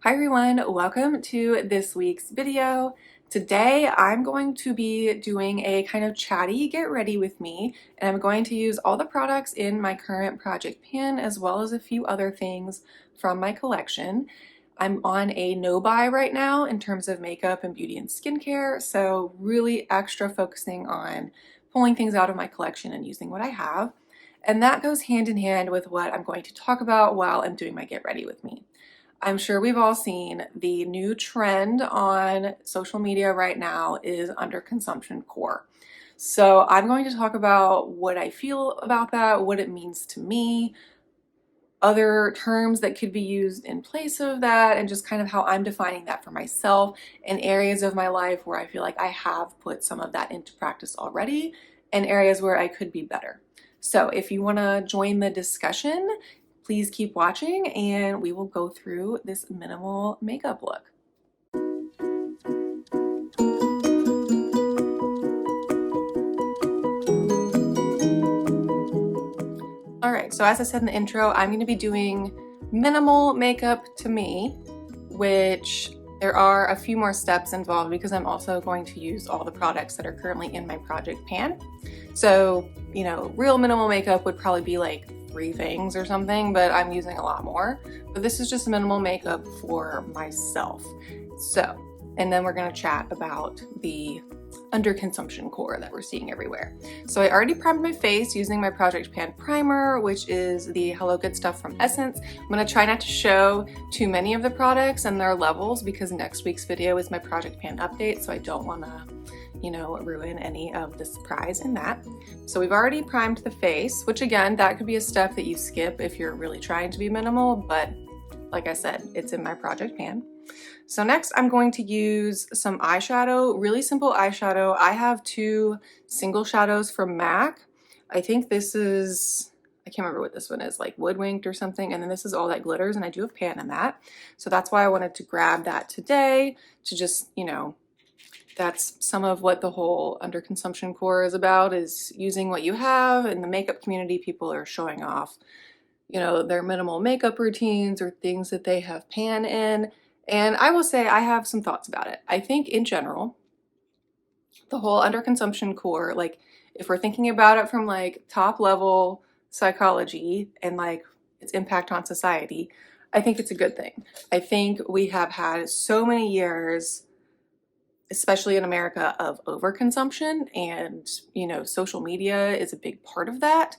Hi everyone, welcome to this week's video. Today I'm going to be doing a kind of chatty get ready with me, and I'm going to use all the products in my current project pan as well as a few other things from my collection. I'm on a no buy right now in terms of makeup and beauty and skincare, so really extra focusing on pulling things out of my collection and using what I have. And that goes hand in hand with what I'm going to talk about while I'm doing my get ready with me. I'm sure we've all seen the new trend on social media right now is underconsumption core. So I'm going to talk about what I feel about that, what it means to me, other terms that could be used in place of that, and just kind of how I'm defining that for myself in areas of my life where I feel like I have put some of that into practice already and areas where I could be better. So if you want to join the discussion, please keep watching and we will go through this minimal makeup look. All right, so as I said in the intro, I'm going to be doing minimal makeup to me, which there are a few more steps involved because I'm also going to use all the products that are currently in my project pan. So, you know, real minimal makeup would probably be like 3 things or something, but I'm using a lot more. But this is just minimal makeup for myself. So, and then we're going to chat about the underconsumption core that we're seeing everywhere. So I already primed my face using my Project Pan primer, which is the Hello Good Stuff from Essence. I'm going to try not to show too many of the products and their levels because next week's video is my Project Pan update, so I don't want to, you know, ruin any of the surprise in that. So we've already primed the face, which again, that could be a step that you skip if you're really trying to be minimal, but like I said, it's in my Project Pan. So next I'm going to use some eyeshadow, really simple eyeshadow. I have 2 single shadows from MAC. I think this is, I can't remember what this one is, like Woodwinked or something, and then this is All That Glitters, and I do have pan in that. So that's why I wanted to grab that today to just, you know, that's some of what the whole underconsumption core is about, is using what you have. In the makeup community, people are showing off, you know, their minimal makeup routines or things that they have pan in. And I will say I have some thoughts about it. I think in general, the whole underconsumption core, like if we're thinking about it from like top level psychology and like its impact on society, I think it's a good thing. I think we have had so many years, especially in America, of overconsumption, and, you know, social media is a big part of that,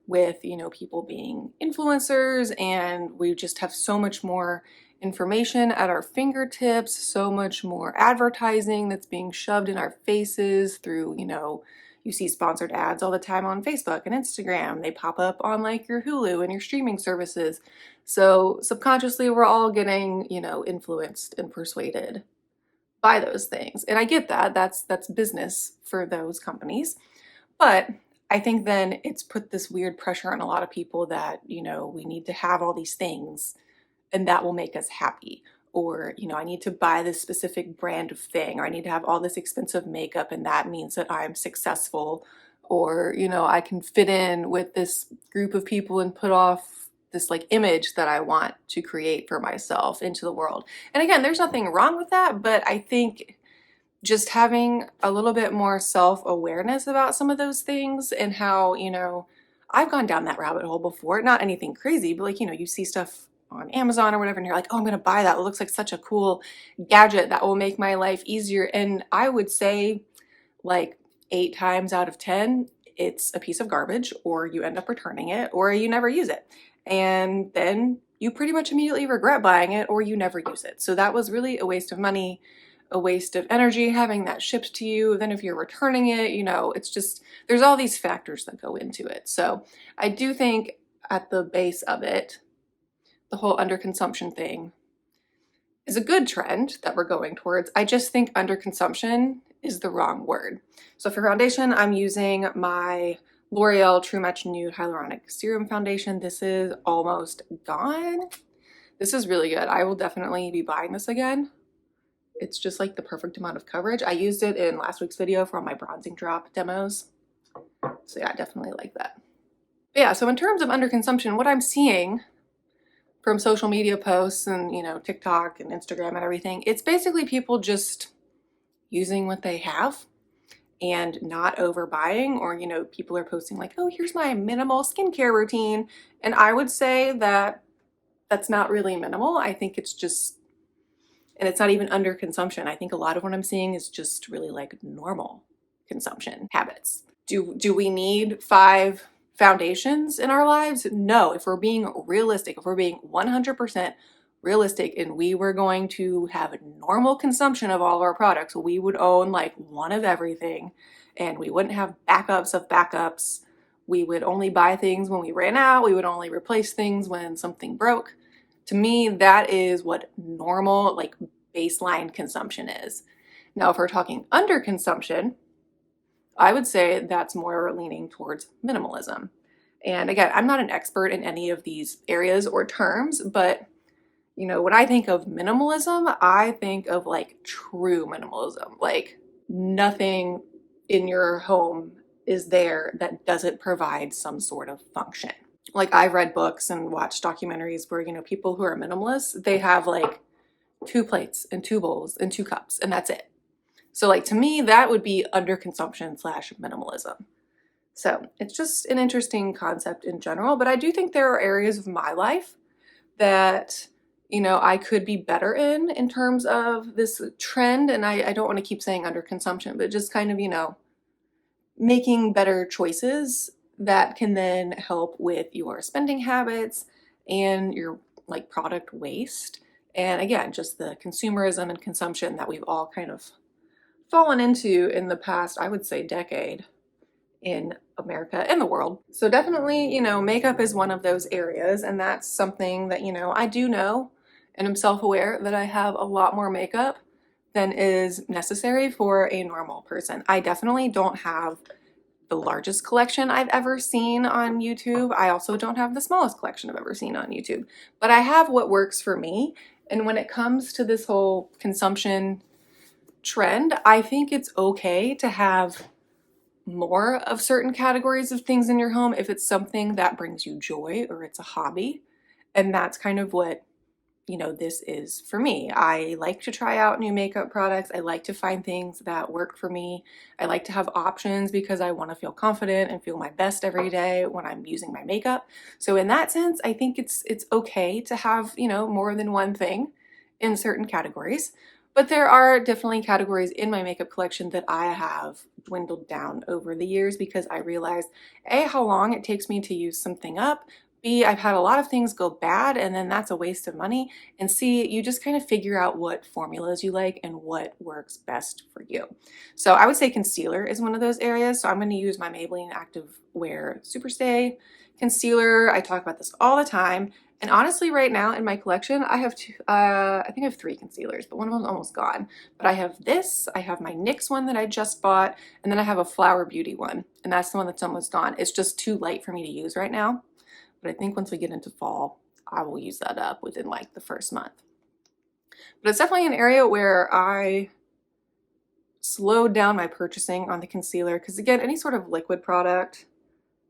with, you know, people being influencers, and we just have so much more information at our fingertips, so much more advertising that's being shoved in our faces through, you know, you see sponsored ads all the time on Facebook and Instagram. They pop up on like your Hulu and your streaming services. So subconsciously we're all getting, you know, influenced and persuaded by those things. And I get that. That's business for those companies. But I think then it's put this weird pressure on a lot of people that, you know, we need to have all these things and that will make us happy. Or, you know, I need to buy this specific brand of thing, or I need to have all this expensive makeup and that means that I'm successful. Or, you know, I can fit in with this group of people and put off this like image that I want to create for myself into the world. And again, there's nothing wrong with that, but I think just having a little bit more self-awareness about some of those things and how, you know, I've gone down that rabbit hole before, not anything crazy, but like, you know, you see stuff on Amazon or whatever, and you're like, oh, I'm going to buy that. It looks like such a cool gadget that will make my life easier. And I would say like 8 times out of 10, it's a piece of garbage, or you end up returning it, or you never use it. And then you pretty much immediately regret buying it, or you never use it. So that was really a waste of money, a waste of energy having that shipped to you. Then if you're returning it, you know, it's just, there's all these factors that go into it. So I do think at the base of it, the whole underconsumption thing is a good trend that we're going towards. I just think underconsumption is the wrong word. So for foundation, I'm using my L'Oreal True Match Nude Hyaluronic Serum Foundation. This is almost gone. This is really good. I will definitely be buying this again. It's just like the perfect amount of coverage. I used it in last week's video for all my bronzing drop demos. So yeah, I definitely like that. But yeah, so in terms of underconsumption, what I'm seeing from social media posts and, you know, TikTok and Instagram and everything, it's basically people just using what they have and not overbuying, or, you know, people are posting like, oh, here's my minimal skincare routine. And I would say that that's not really minimal. I think it's just, and it's not even under consumption. I think a lot of what I'm seeing is just really like normal consumption habits. Do we need 5 foundations in our lives? No. If we're being realistic, if we're being 100% realistic and we were going to have normal consumption of all of our products, we would own like one of everything and we wouldn't have backups of backups. We would only buy things when we ran out. We would only replace things when something broke. To me, that is what normal, like baseline consumption is. Now, if we're talking underconsumption, I would say that's more leaning towards minimalism. And again, I'm not an expert in any of these areas or terms, but you know, when I think of minimalism, I think of like true minimalism, like nothing in your home is there that doesn't provide some sort of function. Like I've read books and watched documentaries where, you know, people who are minimalists, they have like 2 plates and 2 bowls and 2 cups, and that's it. So like to me, that would be underconsumption / minimalism. So it's just an interesting concept in general, but I do think there are areas of my life that, you know, I could be better in terms of this trend. And I don't want to keep saying underconsumption, but just kind of, you know, making better choices that can then help with your spending habits and your like product waste. And again, just the consumerism and consumption that we've all kind of fallen into in the past, I would say, decade in America and the world. So definitely, you know, makeup is one of those areas, and that's something that, you know, I do know and I'm self-aware that I have a lot more makeup than is necessary for a normal person. I definitely don't have the largest collection I've ever seen on YouTube. I also don't have the smallest collection I've ever seen on YouTube, but I have what works for me. And when it comes to this whole consumption trend, I think it's okay to have more of certain categories of things in your home if it's something that brings you joy or it's a hobby. And that's kind of what, you know, this is for me. I like to try out new makeup products. I like to find things that work for me. I like to have options because I want to feel confident and feel my best every day when I'm using my makeup. So in that sense, I think it's okay to have, you know, more than one thing in certain categories. But there are definitely categories in my makeup collection that I have dwindled down over the years because I realized A, how long it takes me to use something up, B, I've had a lot of things go bad and then that's a waste of money, and C, you just kind of figure out what formulas you like and what works best for you. So I would say concealer is one of those areas. So I'm going to use my Maybelline Active Wear Superstay concealer. I talk about this all the time. And honestly, right now in my collection, I have I think I have 3 concealers, but one of them's almost gone. But I have this, I have my NYX one that I just bought, and then I have a Flower Beauty one, and that's the one that's almost gone. It's just too light for me to use right now. But I think once we get into fall, I will use that up within like the first month. But it's definitely an area where I slowed down my purchasing on the concealer because again, any sort of liquid product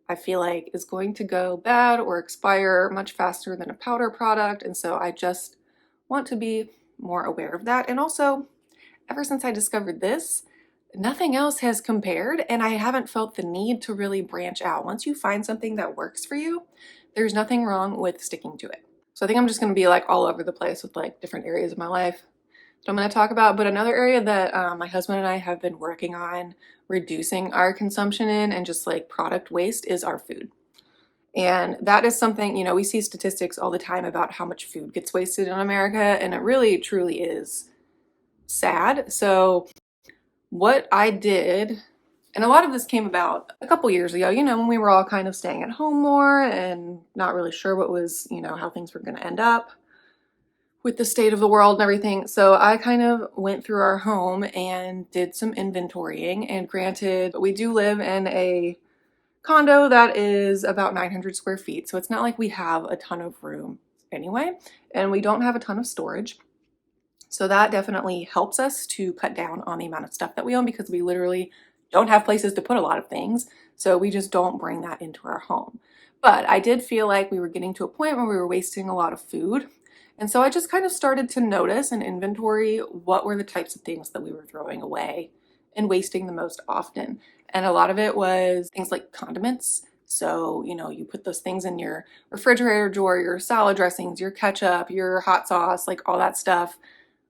I feel like is going to go bad or expire much faster than a powder product. And so I just want to be more aware of that. And also, ever since I discovered this, nothing else has compared and I haven't felt the need to really branch out. Once you find something that works for you, there's nothing wrong with sticking to it. So I think I'm just going to be like all over the place with like different areas of my life that I'm going to talk about. But another area that my husband and I have been working on reducing our consumption in and just like product waste is our food. And that is something, you know, we see statistics all the time about how much food gets wasted in America, and it really truly is sad. So what I did, and a lot of this came about a couple years ago, you know, when we were all kind of staying at home more and not really sure what was, you know, how things were going to end up with the state of the world and everything. So I kind of went through our home and did some inventorying. And granted, we do live in a condo that is about 900 square feet. So it's not like we have a ton of room anyway, and we don't have a ton of storage. So that definitely helps us to cut down on the amount of stuff that we own because we literally don't have places to put a lot of things. So we just don't bring that into our home. But I did feel like we were getting to a point where we were wasting a lot of food. And so I just kind of started to notice and inventory what were the types of things that we were throwing away and wasting the most often. And a lot of it was things like condiments. So, you know, you put those things in your refrigerator drawer, your salad dressings, your ketchup, your hot sauce, like all that stuff.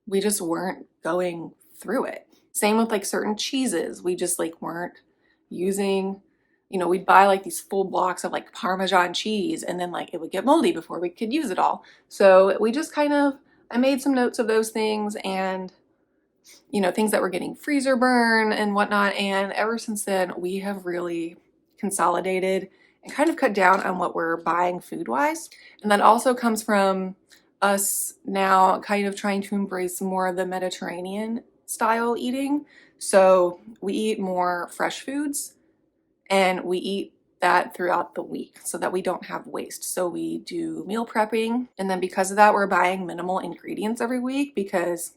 We just weren't going through it. Same with like certain cheeses. We just like weren't using, you know, we'd buy like these full blocks of like Parmesan cheese and then like it would get moldy before we could use it all. So we just kind of, I made some notes of those things and, you know, things that were getting freezer burn and whatnot. And ever since then, we have really consolidated and kind of cut down on what we're buying food wise. And that also comes from us now kind of trying to embrace more of the Mediterranean style eating. So we eat more fresh foods and we eat that throughout the week so that we don't have waste. So we do meal prepping. And then because of that, we're buying minimal ingredients every week, because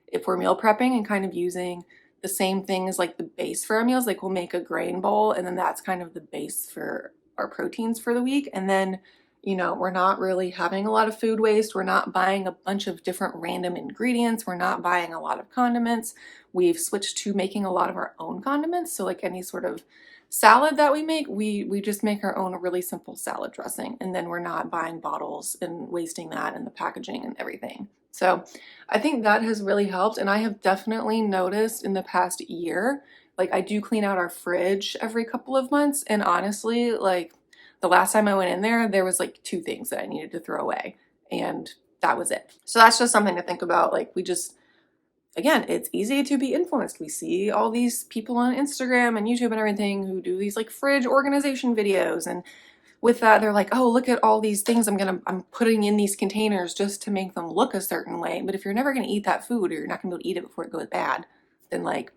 if we're meal prepping and kind of using the same thing as like the base for our meals, like we'll make a grain bowl and then that's kind of the base for our proteins for the week. And then, you know, we're not really having a lot of food waste. We're not buying a bunch of different random ingredients. We're not buying a lot of condiments. We've switched to making a lot of our own condiments. So like any sort of salad that we make, we just make our own really simple salad dressing. And then we're not buying bottles and wasting that in the packaging and everything. So I think that has really helped. And I have definitely noticed in the past year, like I do clean out our fridge every couple of months. And honestly, like the last time I went in there, there was like 2 things that I needed to throw away. And that was it. So that's just something to think about. Like we just, again, it's easy to be influenced. We see all these people on Instagram and YouTube and everything who do these like fridge organization videos. And with that, they're like, oh, look at all these things I'm putting in these containers just to make them look a certain way. But if you're never going to eat that food, or you're not going to be able to eat it before it goes bad, then like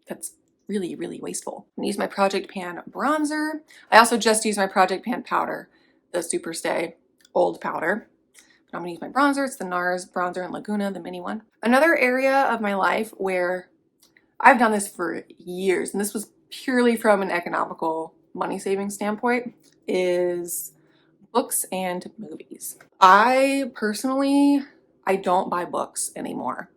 that's really, really wasteful. I'm going to use my Project Pan bronzer. I also just use my Project Pan powder, the Super Stay Old powder. But I'm going to use my bronzer. It's the NARS bronzer in Laguna, the mini one. Another area of my life where I've done this for years, and this was purely from an economical money saving standpoint, is books and movies. I personally, I don't buy books anymore.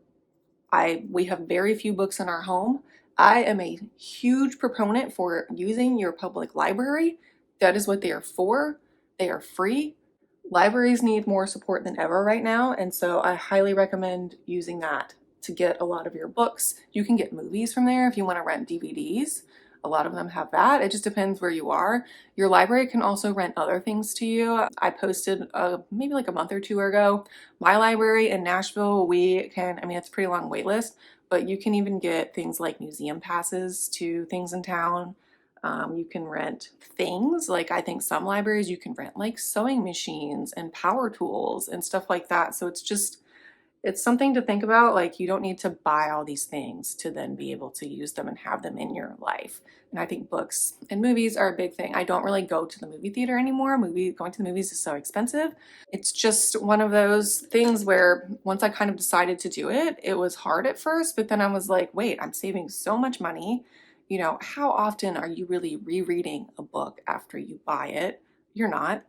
We have very few books in our home. I am a huge proponent for using your public library. That is what they are for. They are free. Libraries need more support than ever right now, and so I highly recommend using that to get a lot of your books. You can get movies from there if you want to rent DVDs. A lot of them have that. It just depends where you are. Your library can also rent other things to you. I posted maybe like a month or 2 ago, my library in Nashville, we can, I mean, it's a pretty long wait list, but you can even get things like museum passes to things in town. You can rent things, like I think some libraries you can rent like sewing machines and power tools and stuff like that. So it's just, it's something to think about. Like you don't need to buy all these things to then be able to use them and have them in your life. And I think books and movies are a big thing. I don't really go to the movie theater anymore. Going to the movies is so expensive. It's just one of those things where once I kind of decided to do it, it was hard at first, but then I was like, wait, I'm saving so much money. You know, how often are you really rereading a book after you buy it? You're not.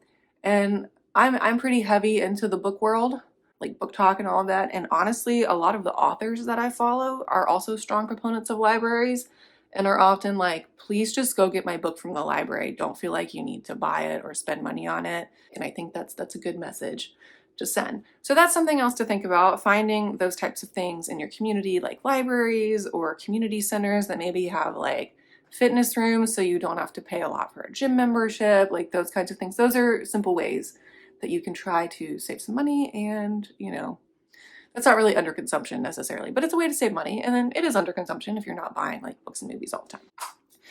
And I'm pretty heavy into the book world, like book talk and all of that. And honestly, a lot of the authors that I follow are also strong proponents of libraries and are often like, please just go get my book from the library. Don't feel like you need to buy it or spend money on it. And I think that's a good message to send. So that's something else to think about, finding those types of things in your community, like libraries or community centers that maybe have like fitness rooms so you don't have to pay a lot for a gym membership, like those kinds of things. Those are simple ways that you can try to save some money. And, you know, that's not really underconsumption necessarily, but it's a way to save money. And then it is underconsumption if you're not buying like books and movies all the time.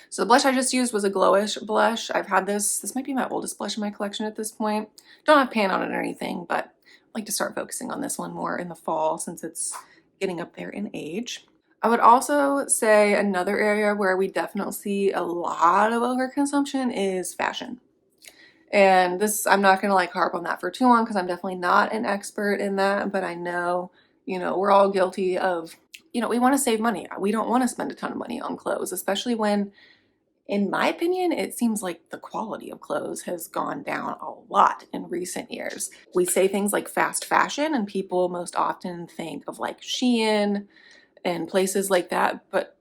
So the blush I just used was a glowish blush. I've had this might be my oldest blush in my collection at this point. Don't have pan on it or anything, but I like to start focusing on this one more in the fall since it's getting up there in age. I would also say another area where we definitely see a lot of overconsumption is fashion. And this, I'm not going to like harp on that for too long because I'm definitely not an expert in that, but I know, you know, we're all guilty of, you know, we want to save money. We don't want to spend a ton of money on clothes, especially when In my opinion, it seems like the quality of clothes has gone down a lot in recent years. We say things like fast fashion, and people most often think of like Shein and places like that, but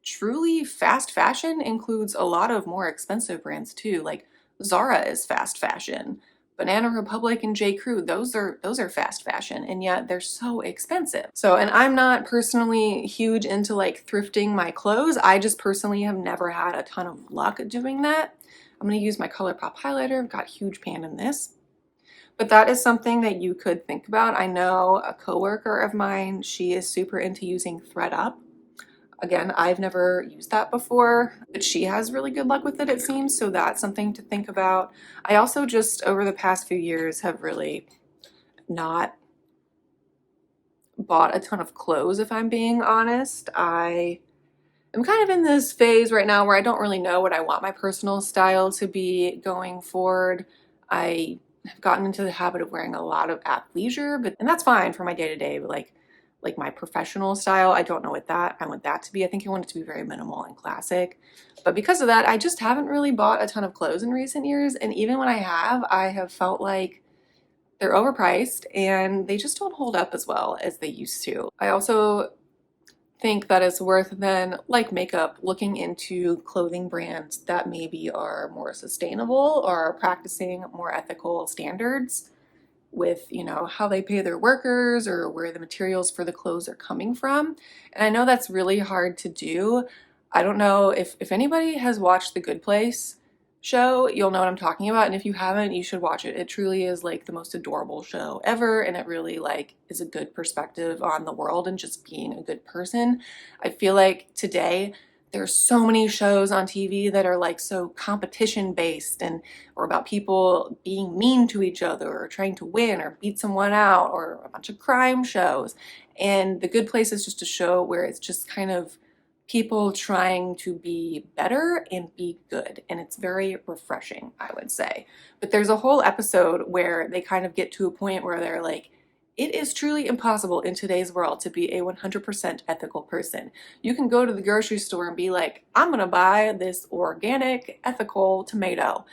truly fast fashion includes a lot of more expensive brands too. Like Zara is fast fashion. Banana Republic and J. Crew, those are fast fashion, and yet they're so expensive. So, and I'm not personally huge into like thrifting my clothes. I just personally have never had a ton of luck doing that. I'm gonna use my ColourPop highlighter. I've got huge pan in this. But that is something that you could think about. I know a coworker of mine, she is super into using thredUP. Again, I've never used that before, but she has really good luck with it, it seems, so that's something to think about. I also just, over the past few years, have really not bought a ton of clothes, if I'm being honest. I'm kind of in this phase right now where I don't really know what I want my personal style to be going forward. I have gotten into the habit of wearing a lot of athleisure, and that's fine for my day-to-day, but like my professional style, I don't know what I want that to be. I think I want it to be very minimal and classic. But because of that, I just haven't really bought a ton of clothes in recent years. And even when I have felt like they're overpriced and they just don't hold up as well as they used to. I also think that it's worth then, like makeup, looking into clothing brands that maybe are more sustainable or are practicing more ethical standards with, you know, how they pay their workers or where the materials for the clothes are coming from. And I know that's really hard to do. I don't know if anybody has watched The Good Place show, you'll know what I'm talking about. And if you haven't, you should watch it. It truly is like the most adorable show ever. And it really like is a good perspective on the world and just being a good person. I feel like today there's so many shows on TV that are like so competition based and or about people being mean to each other or trying to win or beat someone out, or a bunch of crime shows. And The Good Place is just a show where it's just kind of people trying to be better and be good. And it's very refreshing, I would say. But there's a whole episode where they kind of get to a point where they're like, it is truly impossible in today's world to be a 100% ethical person. You can go to the grocery store and be like, I'm gonna buy this organic, ethical tomato.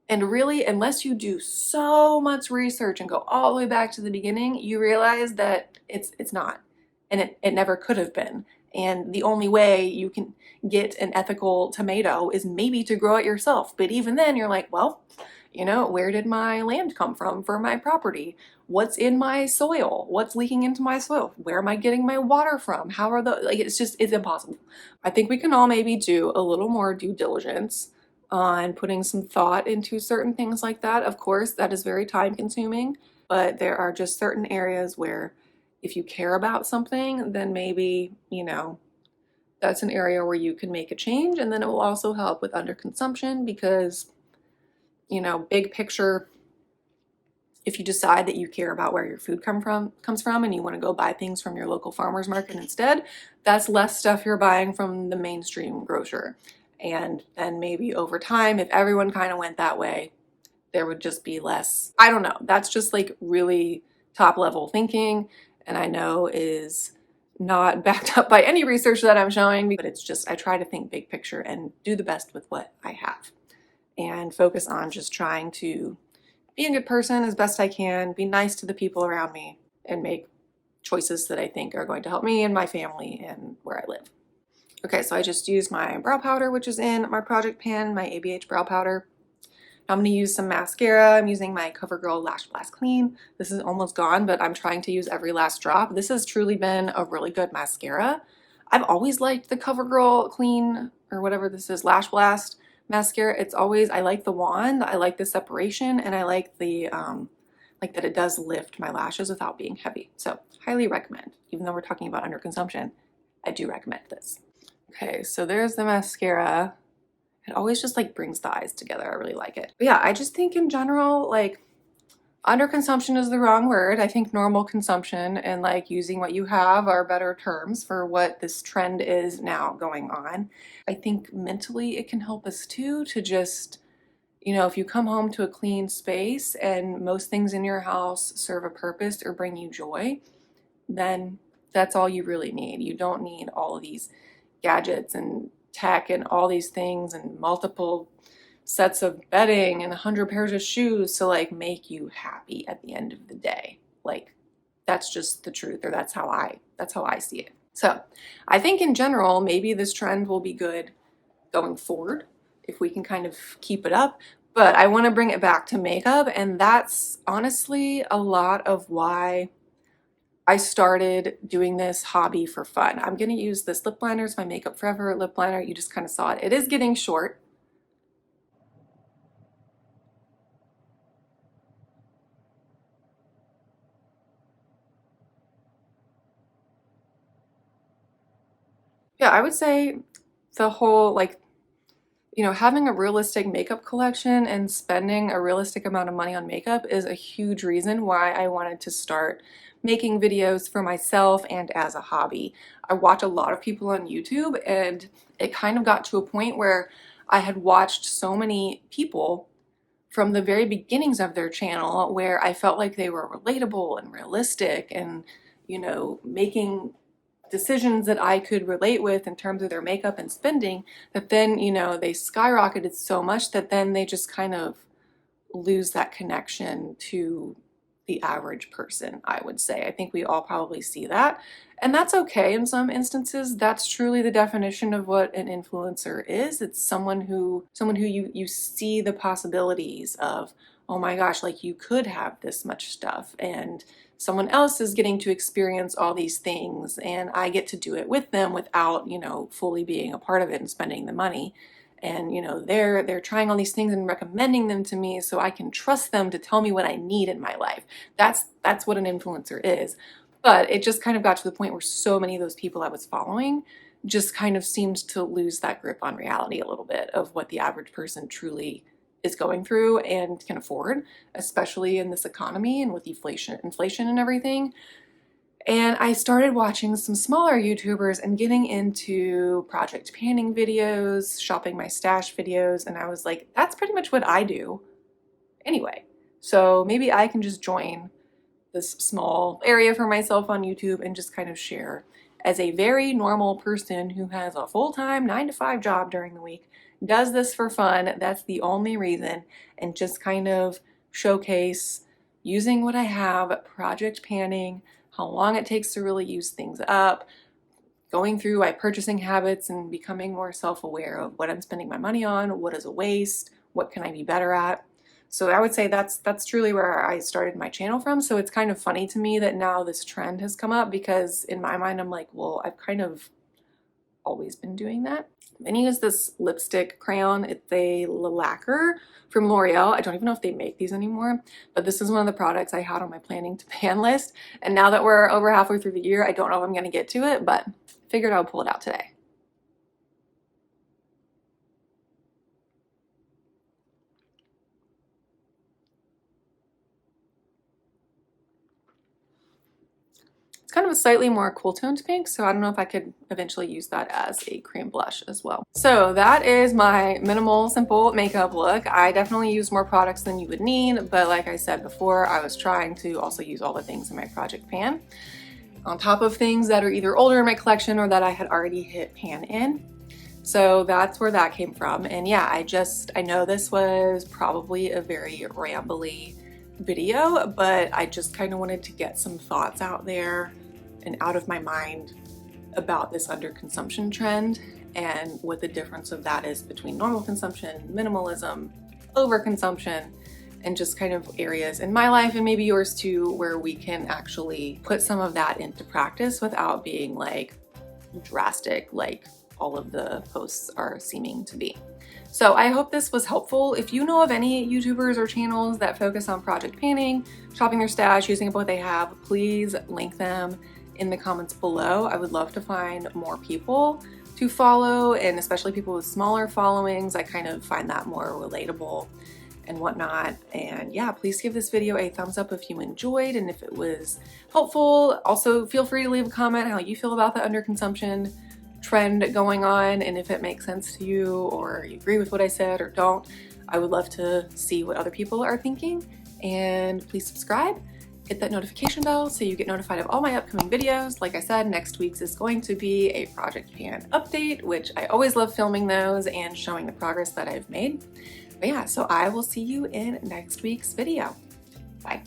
And really, unless you do so much research and go all the way back to the beginning, you realize that it's not. And it never could have been. And the only way you can get an ethical tomato is maybe to grow it yourself. But even then, you're like, well, you know, where did my land come from for my property? What's in my soil? What's leaking into my soil? Where am I getting my water from? How are the, like, it's impossible. I think we can all maybe do a little more due diligence on putting some thought into certain things like that. Of course, that is very time consuming, but there are just certain areas where if you care about something, then maybe, you know, that's an area where you can make a change. And then it will also help with underconsumption because, you know, big picture, if you decide that you care about where your food comes from and you want to go buy things from your local farmer's market instead, that's less stuff you're buying from the mainstream grocer. And then maybe over time, if everyone kind of went that way, there would just be less. I don't know. That's just like really top level thinking. And I know is not backed up by any research that I'm showing, but it's just, I try to think big picture and do the best with what I have and focus on just trying to be a good person as best I can, be nice to the people around me, and make choices that I think are going to help me and my family and where I live. Okay, so I just used my brow powder, which is in my project pan, my ABH brow powder. I'm going to use some mascara. I'm using my CoverGirl Lash Blast Clean. This is almost gone, but I'm trying to use every last drop. This has truly been a really good mascara. I've always liked the CoverGirl Clean, or whatever this is, Lash Blast mascara. It's always, I like the wand, I like the separation, and I like the, like that it does lift my lashes without being heavy. So highly recommend. Even though we're talking about underconsumption, I do recommend this. Okay, so there's the mascara. It always just like brings the eyes together. I really like it. But yeah, I just think in general, like underconsumption is the wrong word. I think normal consumption and like using what you have are better terms for what this trend is now going on. I think mentally it can help us too to just, you know, if you come home to a clean space and most things in your house serve a purpose or bring you joy, then that's all you really need. You don't need all of these gadgets and tech and all these things and multiple sets of bedding and 100 pairs of shoes to like make you happy at the end of the day. Like, that's just the truth, or that's how I see it. So I think in general, maybe this trend will be good going forward if we can kind of keep it up. But I want to bring it back to makeup, and that's honestly a lot of why I started doing this hobby for fun. I'm going to use this lip liner. It's my Makeup Forever lip liner. You just kind of saw it. It is getting short. Yeah, I would say the whole, like, you know, having a realistic makeup collection and spending a realistic amount of money on makeup is a huge reason why I wanted to start making videos for myself and as a hobby. I watch a lot of people on YouTube, and it kind of got to a point where I had watched so many people from the very beginnings of their channel where I felt like they were relatable and realistic and, you know, making decisions that I could relate with in terms of their makeup and spending, that then, you know, they skyrocketed so much that then they just kind of lose that connection to the average person, I would say. I think we all probably see that. And that's okay in some instances. That's truly the definition of what an influencer is. It's someone who you see the possibilities of, oh my gosh, like you could have this much stuff, and someone else is getting to experience all these things, and I get to do it with them without, you know, fully being a part of it and spending the money. And, you know, they're trying all these things and recommending them to me so I can trust them to tell me what I need in my life. That's what an influencer is. But it just kind of got to the point where so many of those people I was following just kind of seemed to lose that grip on reality a little bit of what the average person truly is going through and can afford, especially in this economy and with inflation and everything. And I started watching some smaller YouTubers and getting into project panning videos, shopping my stash videos, and I was like, that's pretty much what I do anyway. So maybe I can just join this small area for myself on YouTube and just kind of share as a very normal person who has a full-time 9-to-5 job during the week, does this for fun. That's the only reason, and just kind of showcase using what I have, project panning, how long it takes to really use things up, going through my purchasing habits and becoming more self-aware of what I'm spending my money on, what is a waste, what can I be better at. So I would say that's truly where I started my channel from. So it's kind of funny to me that now this trend has come up, because in my mind I'm like, well, I've kind of always been doing that. Then you use this lipstick crayon. It's a lacquer from L'Oreal. I don't even know if they make these anymore, but this is one of the products I had on my planning to pan list. And now that we're over halfway through the year, I don't know if I'm going to get to it, but figured I'll pull it out today. Kind of a slightly more cool toned pink, so I don't know if I could eventually use that as a cream blush as well. So that is my minimal, simple makeup look. I definitely used more products than you would need, but like I said before, I was trying to also use all the things in my project pan on top of things that are either older in my collection or that I had already hit pan in. So that's where that came from. And yeah, I know this was probably a very rambly video, but I just kind of wanted to get some thoughts out there and out of my mind about this underconsumption trend and what the difference of that is between normal consumption, minimalism, overconsumption, and just kind of areas in my life and maybe yours too where we can actually put some of that into practice without being like drastic like all of the posts are seeming to be. So I hope this was helpful. If you know of any YouTubers or channels that focus on project panning, shopping their stash, using up what they have, please link them in the comments below. I would love to find more people to follow, and especially people with smaller followings. I kind of find that more relatable and whatnot. And yeah, please give this video a thumbs up if you enjoyed and if it was helpful. Also, feel free to leave a comment how you feel about the underconsumption trend going on and if it makes sense to you or you agree with what I said or don't. I would love to see what other people are thinking, and please subscribe hit that notification bell so you get notified of all my upcoming videos. Like I said, next week's is going to be a Project Pan update, which I always love filming those and showing the progress that I've made. But yeah, so I will see you in next week's video. Bye.